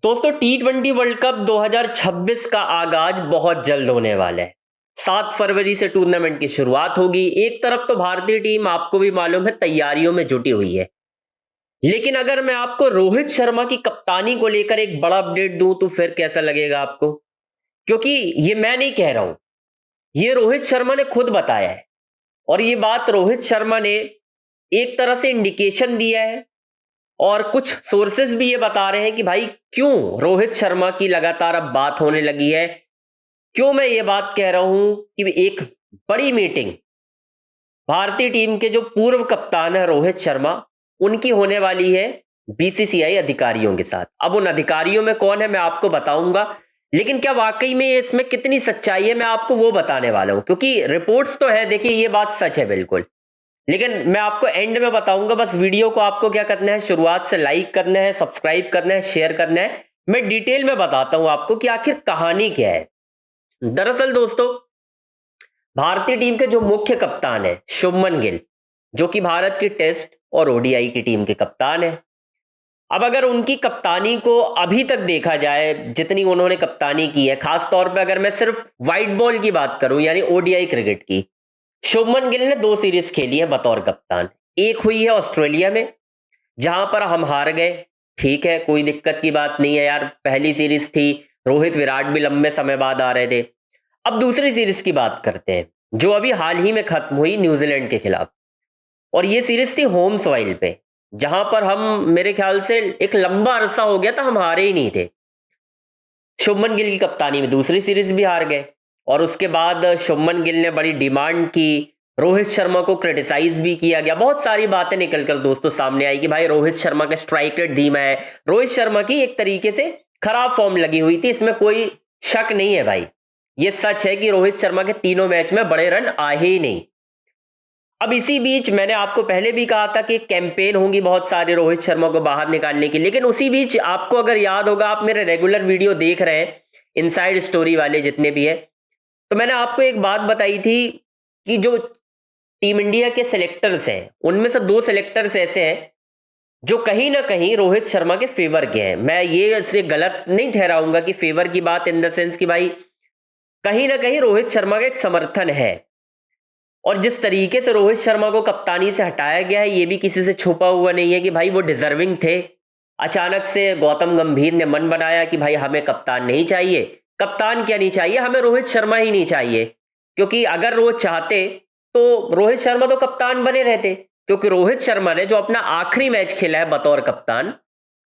दोस्तों T20 world cup 2026 का आगाज बहुत जल्द होने वाला है। 7 फरवरी से टूर्नामेंट की शुरुआत होगी। एक तरफ तो भारतीय टीम आपको भी मालूम है तैयारियों में जुटी हुई है, लेकिन अगर मैं आपको रोहित शर्मा की कप्तानी को लेकर एक बड़ा अपडेट दूं तो फिर कैसा लगेगा आपको? क्योंकि ये मैं नहीं कह रहा हूं, ये रोहित शर्मा ने खुद बताया है और ये बात रोहित शर्मा ने एक तरह से इंडिकेशन दिया है और कुछ सोर्सेस भी ये बता रहे हैं कि भाई क्यों रोहित शर्मा की लगातार अब बात होने लगी है। क्यों मैं ये बात कह रहा हूं कि एक बड़ी मीटिंग भारतीय टीम के जो पूर्व कप्तान है रोहित शर्मा, उनकी होने वाली है बीसीसीआई अधिकारियों के साथ। अब उन अधिकारियों में कौन है मैं आपको बताऊंगा, लेकिन क्या वाकई में इसमें कितनी सच्चाई है मैं आपको वो बताने वाला हूं, क्योंकि रिपोर्ट्स तो है, देखिए ये बात सच है बिल्कुल, लेकिन मैं आपको एंड में बताऊंगा। बस वीडियो को आपको क्या करना है, शुरुआत से लाइक करना है, सब्सक्राइब करना है, शेयर करना है। मैं डिटेल में बताता हूं आपको कि आखिर कहानी क्या है। दरअसल दोस्तों, भारतीय टीम के जो मुख्य कप्तान है शुभमन गिल, जो कि भारत की टेस्ट और ओडीआई की टीम के कप्तान है। अब अगर उनकी कप्तानी को अभी तक देखा जाए, जितनी उन्होंने कप्तानी की है, खास तौर पे अगर मैं सिर्फ व्हाइट बॉल की बात करूं यानी ओडीआई क्रिकेट की, शुभमन गिल ने 2 सीरीज खेली है बतौर कप्तान। एक हुई है ऑस्ट्रेलिया में, जहां पर हम हार गए। ठीक है, कोई दिक्कत की बात नहीं है यार, पहली सीरीज थी, रोहित विराट भी लंबे समय बाद आ रहे थे। अब दूसरी सीरीज की बात करते हैं, जो अभी हाल ही में खत्म हुई न्यूजीलैंड के खिलाफ, और ये सीरीज थी होम सॉइल पे, जहां पर हम, मेरे ख्याल से एक लंबा अरसा हो गया था हम हारे ही नहीं थे। शुभमन गिल की कप्तानी में दूसरी सीरीज भी हार गए और उसके बाद शुभमन गिल ने बड़ी डिमांड की, रोहित शर्मा को क्रिटिसाइज भी किया गया, बहुत सारी बातें निकलकर दोस्तों सामने आई कि भाई रोहित शर्मा का स्ट्राइक रेट धीमा है, रोहित शर्मा की एक तरीके से खराब फॉर्म लगी हुई थी, इसमें कोई शक नहीं है भाई। ये सच है कि रोहित शर्मा के तीनों मैच में बड़े रन आए ही नहीं। अब इसी बीच मैंने आपको पहले भी कहा था कि कैंपेन होंगी बहुत सारे रोहित शर्मा को बाहर निकालने की, लेकिन उसी बीच आपको अगर याद होगा, आप मेरे रेगुलर वीडियो देख रहे हैं इनसाइड स्टोरी वाले जितने भी है, तो मैंने आपको एक बात बताई थी कि जो टीम इंडिया के सिलेक्टर्स हैं उनमें से 2 सिलेक्टर्स ऐसे हैं जो कहीं ना कहीं रोहित शर्मा के फेवर के हैं। मैं ये इसे गलत नहीं ठहराऊंगा कि फेवर की बात इन द सेंस कि भाई कहीं ना कहीं रोहित शर्मा का एक समर्थन है, और जिस तरीके से रोहित शर्मा को कप्तानी से हटाया गया है ये भी किसी से छुपा हुआ नहीं है कि भाई वो डिजर्विंग थे। अचानक से गौतम गंभीर ने मन बनाया कि भाई हमें कप्तान नहीं चाहिए, कप्तान क्या नहीं चाहिए, हमें रोहित शर्मा ही नहीं चाहिए, क्योंकि अगर रोहित चाहते तो रोहित शर्मा तो कप्तान बने रहते, क्योंकि रोहित शर्मा ने जो अपना आखिरी मैच खेला है बतौर कप्तान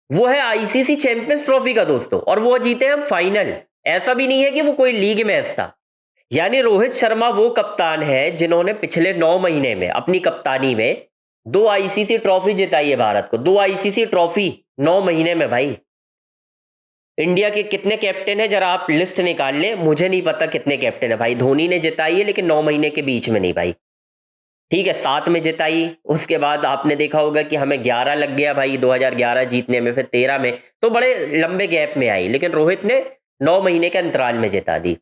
वो है आईसीसी चैंपियंस ट्रॉफी का दोस्तों, और वो जीते हम फाइनल। ऐसा भी नहीं है कि वो कोई लीग मैच था। यानी रोहित शर्मा वो कप्तान है जिन्होंने पिछले 9 महीने में अपनी कप्तानी में 2 आईसीसी ट्रॉफी जिताई है भारत को। 2 आईसीसी ट्रॉफी 9 महीने में भाई। इंडिया के कितने कैप्टन है जरा आप लिस्ट निकाल लें, मुझे नहीं पता कितने कैप्टन है भाई। धोनी ने जिताई है लेकिन 9 महीने के बीच में नहीं भाई। ठीक है, 7 में जिताई, उसके बाद आपने देखा होगा कि हमें 11 लग गया भाई 2011 जीतने में, फिर 13 में, तो बड़े लंबे गैप में आई, लेकिन रोहित ने 9 महीने के अंतराल में जिता दी।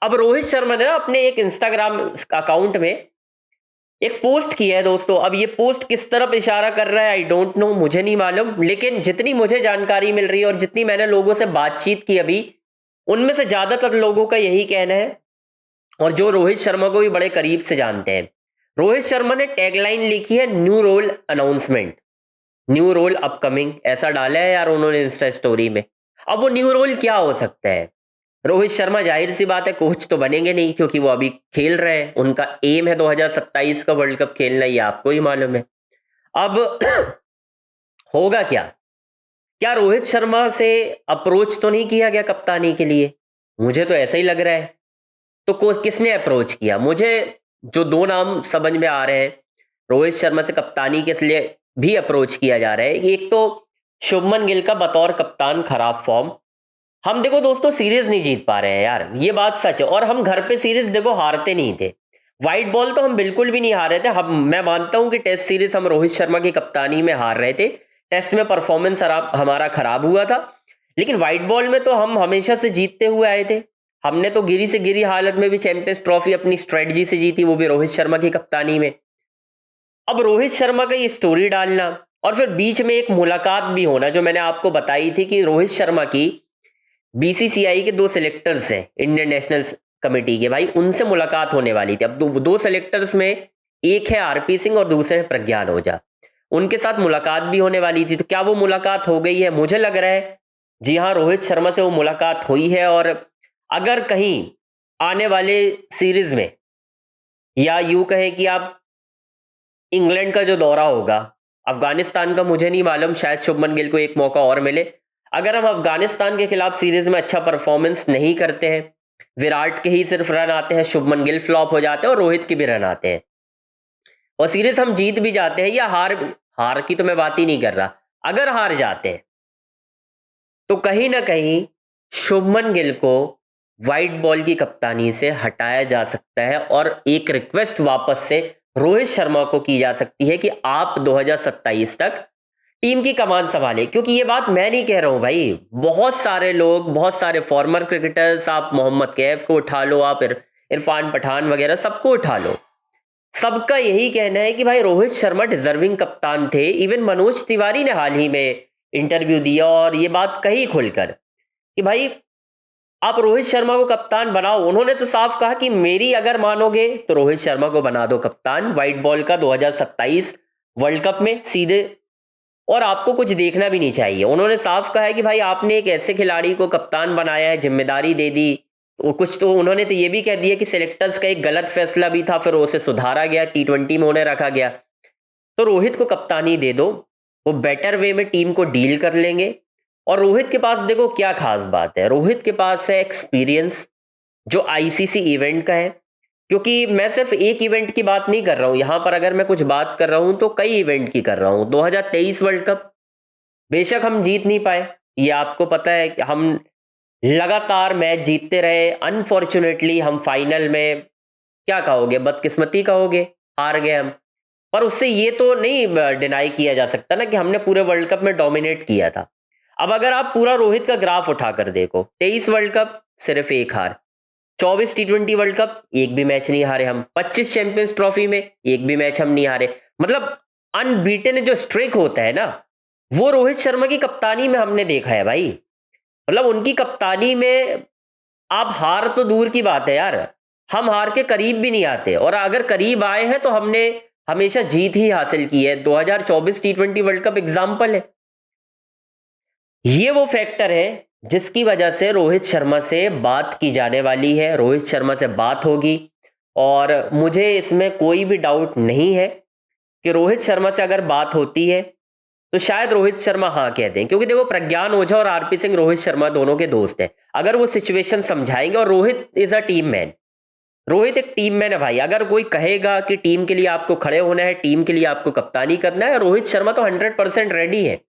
अब रोहित शर्मा ने अपने एक इंस्टाग्राम अकाउंट में एक पोस्ट किया है दोस्तों। अब ये पोस्ट किस तरफ इशारा कर रहा है आई डोंट नो, मुझे नहीं मालूम, लेकिन जितनी मुझे जानकारी मिल रही है और जितनी मैंने लोगों से बातचीत की अभी, उनमें से ज्यादातर लोगों का यही कहना है, और जो रोहित शर्मा को भी बड़े करीब से जानते हैं, रोहित शर्मा ने टैगलाइन लिखी है new role announcement, new role upcoming, ऐसा डाला है यार उन्होंने इंस्टा स्टोरी में। अब वो न्यू रोल क्या हो सकता है? रोहित शर्मा जाहिर सी बात है कोच तो बनेंगे नहीं, क्योंकि वो अभी खेल रहे हैं, उनका एम है 2027 का वर्ल्ड कप खेलना, ये आपको ही मालूम है। अब होगा क्या? क्या रोहित शर्मा से अप्रोच तो नहीं किया गया कप्तानी के लिए? मुझे तो ऐसा ही लग रहा है। तो किसने अप्रोच किया? मुझे जो 2 नाम समझ में आ रहे हैं रोहित शर्मा से कप्तानी के लिए भी अप्रोच किया जा रहा है, एक तो शुभमन गिल का बतौर कप्तान खराब फॉर्म, हम देखो दोस्तों सीरीज नहीं जीत पा रहे हैं यार, ये बात सच है, और हम घर पे सीरीज देखो हारते नहीं थे। व्हाइट बॉल तो हम बिल्कुल भी नहीं हार रहे थे। हम, मैं मानता हूं कि टेस्ट सीरीज हम रोहित शर्मा की कप्तानी में हार रहे थे, टेस्ट में परफॉर्मेंस हमारा खराब हुआ था, लेकिन व्हाइट बॉल में तो हम हमेशा से जीतते हुए आए थे। हमने तो गिरी से गिरी हालत में भी चैंपियंस ट्रॉफी अपनी स्ट्रेटजी से जीती, वो भी रोहित शर्मा की कप्तानी में। अब रोहित शर्मा का ये स्टोरी डालना और फिर बीच में एक मुलाकात भी होना, जो मैंने आपको बताई थी कि रोहित शर्मा की बीसीसीआई के 2 सिलेक्टर्स हैं इंडियन नेशनल कमेटी के, भाई उनसे मुलाकात होने वाली थी। अब दो सिलेक्टर्स में एक है आरपी सिंह और दूसरे है प्रज्ञान ओझा, उनके साथ मुलाकात भी होने वाली थी। तो क्या वो मुलाकात हो गई है? मुझे लग रहा है जी हाँ, रोहित शर्मा से वो मुलाकात हुई है। और अगर कहीं आने वाले सीरीज में, या यूं कहें कि आप इंग्लैंड का जो दौरा होगा, अफगानिस्तान का मुझे नहीं मालूम, शायद शुभमन गिल को एक मौका और मिले। अगर हम अफगानिस्तान के खिलाफ सीरीज में अच्छा परफॉर्मेंस नहीं करते हैं, विराट के ही सिर्फ रन आते हैं, शुभमन गिल फ्लॉप हो जाते हैं और रोहित के भी रन आते हैं, और सीरीज हम जीत भी जाते हैं, या हार की तो मैं बात ही नहीं कर रहा, अगर हार जाते हैं तो कहीं ना कहीं शुभमन गिल को वाइट बॉल की कप्तानी से हटाया जा सकता है, और एक रिक्वेस्ट वापस से रोहित शर्मा को की जा सकती है कि आप 2027 तक टीम की कमान संभाले। क्योंकि ये बात मैं नहीं कह रहा हूं भाई, बहुत सारे लोग, बहुत सारे फॉर्मर क्रिकेटर्स, आप मोहम्मद कैफ को उठा लो, आप इरफान पठान वगैरह सबको उठा लो, सबका यही कहना है कि भाई रोहित शर्मा डिजर्विंग कप्तान थे। इवन मनोज तिवारी ने हाल ही में इंटरव्यू दिया और ये बात कही खुलकर कि भाई आप रोहित शर्मा को कप्तान बनाओ। उन्होंने तो साफ कहा कि मेरी अगर मानोगे तो रोहित शर्मा को बना दो कप्तान व्हाइट बॉल का 2027 वर्ल्ड कप में सीधे, और आपको कुछ देखना भी नहीं चाहिए। उन्होंने साफ कहा है कि भाई आपने एक ऐसे खिलाड़ी को कप्तान बनाया है, जिम्मेदारी दे दी, वो कुछ तो उन्होंने तो ये भी कह दिया कि सिलेक्टर्स का एक गलत फैसला भी था, फिर उसे सुधारा गया, T20 में उन्हें रखा गया, तो रोहित को कप्तानी दे दो, वो बेटर वे में टीम को डील कर लेंगे। और रोहित के पास देखो क्या खास बात है, रोहित के पास है एक्सपीरियंस जो आईसीसी इवेंट का है। क्योंकि मैं सिर्फ एक इवेंट की बात नहीं कर रहा हूं यहां पर, अगर मैं कुछ बात कर रहा हूं तो कई इवेंट की कर रहा हूं। 2023 वर्ल्ड कप बेशक हम जीत नहीं पाए, ये आपको पता है कि हम लगातार मैच जीतते रहे, अनफॉर्चुनेटली हम फाइनल में, क्या कहोगे, बदकिस्मती कहोगे, हार गए हम। पर उससे ये तो नहीं डिनाई किया जा सकता ना कि हमने पूरे वर्ल्ड कप में डोमिनेट किया था। अब अगर आप पूरा रोहित का ग्राफ उठाकर देखो, 23 वर्ल्ड कप सिर्फ एक हार, 24 T20 वर्ल्ड कप एक भी मैच नहीं हारे हम, 25 चैंपियंस ट्रॉफी में एक भी मैच हम नहीं हारे। मतलब अनबीटन जो स्ट्रिक होता है ना, वो रोहित शर्मा की कप्तानी में हमने देखा है भाई। मतलब उनकी कप्तानी में आप हार तो दूर की बात है यार, हम हार के करीब भी नहीं आते, और अगर करीब आए हैं तो हमने हमेशा जीत ही हासिल की है। 2024 T20 वर्ल्ड कप एग्जाम्पल है। ये वो फैक्टर है जिसकी वजह से रोहित शर्मा से बात की जाने वाली है, रोहित शर्मा से बात होगी, और मुझे इसमें कोई भी डाउट नहीं है कि रोहित शर्मा से अगर बात होती है तो शायद रोहित शर्मा हाँ कह दें। क्योंकि देखो प्रज्ञान ओझा और आरपी सिंह रोहित शर्मा दोनों के दोस्त हैं, अगर वो सिचुएशन समझाएंगे, और Rohit is a team man, Rohit एक टीम मैन है भाई। अगर कोई कहेगा कि टीम के लिए आपको खड़े होना है, टीम के लिए आपको कप्तानी करना है, रोहित शर्मा तो 100% रेडी है।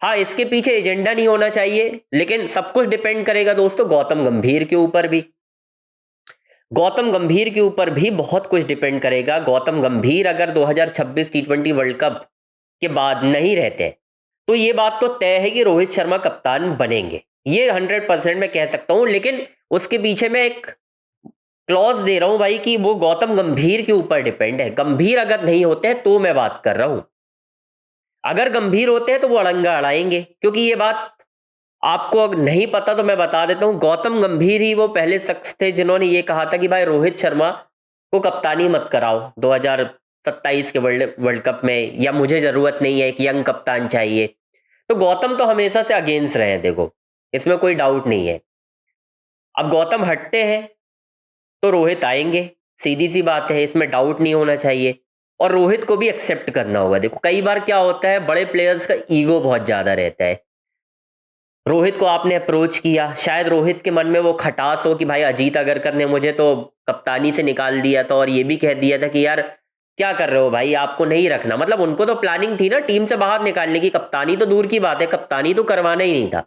हाँ, इसके पीछे एजेंडा नहीं होना चाहिए, लेकिन सब कुछ डिपेंड करेगा दोस्तों गौतम गंभीर के ऊपर भी। गौतम गंभीर के ऊपर भी बहुत कुछ डिपेंड करेगा। गौतम गंभीर अगर 2026 T20 वर्ल्ड कप के बाद नहीं रहते तो ये बात तो तय है कि रोहित शर्मा कप्तान बनेंगे, ये 100% मैं कह सकता हूं। लेकिन उसके पीछे मैं एक क्लॉज दे रहा हूं भाई कि वो गौतम गंभीर के ऊपर डिपेंड है। गंभीर अगर नहीं होते हैं तो मैं बात कर रहा हूं, अगर गंभीर होते हैं तो वो अड़ंगा अड़ाएंगे। क्योंकि ये बात आपको अगर नहीं पता तो मैं बता देता हूं, गौतम गंभीर ही वो पहले शख्स थे जिन्होंने ये कहा था कि भाई रोहित शर्मा को कप्तानी मत कराओ 2027 के वर्ल्ड कप में, या मुझे जरूरत नहीं है, एक यंग कप्तान चाहिए। तो गौतम तो हमेशा से अगेंस्ट रहे हैं, देखो इसमें कोई डाउट नहीं है। अब गौतम हटते हैं तो रोहित आएंगे, सीधी सी बात है, इसमें डाउट नहीं होना चाहिए। और रोहित को भी एक्सेप्ट करना होगा। देखो कई बार क्या होता है, बड़े प्लेयर्स का ईगो बहुत ज्यादा रहता है। रोहित को आपने अप्रोच किया, शायद रोहित के मन में वो खटास हो कि भाई अजीत अगरकर ने मुझे तो कप्तानी से निकाल दिया था और ये भी कह दिया था कि यार क्या कर रहे हो भाई, आपको नहीं रखना। मतलब उनको तो प्लानिंग थी ना टीम से बाहर निकालने की, कप्तानी तो दूर की बात है, कप्तानी तो करवाना ही नहीं था।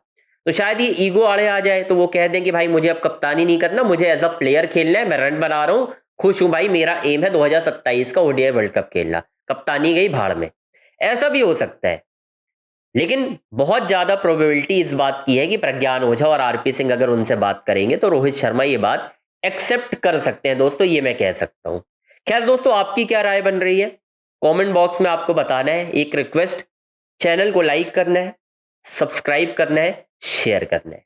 तो शायद ये ईगो आड़े आ जाए तो वो कह दें कि भाई मुझे अब कप्तानी नहीं करना, मुझे एज अ प्लेयर खेलना है, मैं रन बना रहा हूँ, खुश हूं भाई, मेरा एम है 2027 का ओडीआई वर्ल्ड कप खेलना, कप्तानी गई भाड़ में। ऐसा भी हो सकता है। लेकिन बहुत ज्यादा प्रोबेबिलिटी इस बात की है कि प्रज्ञान ओझा और आरपी सिंह अगर उनसे बात करेंगे तो रोहित शर्मा ये बात एक्सेप्ट कर सकते हैं दोस्तों, ये मैं कह सकता हूं। खैर दोस्तों, आपकी क्या राय बन रही है कमेंट बॉक्स में आपको बताना है। एक रिक्वेस्ट, चैनल को लाइक करना है, सब्सक्राइब करना है, शेयर करना है।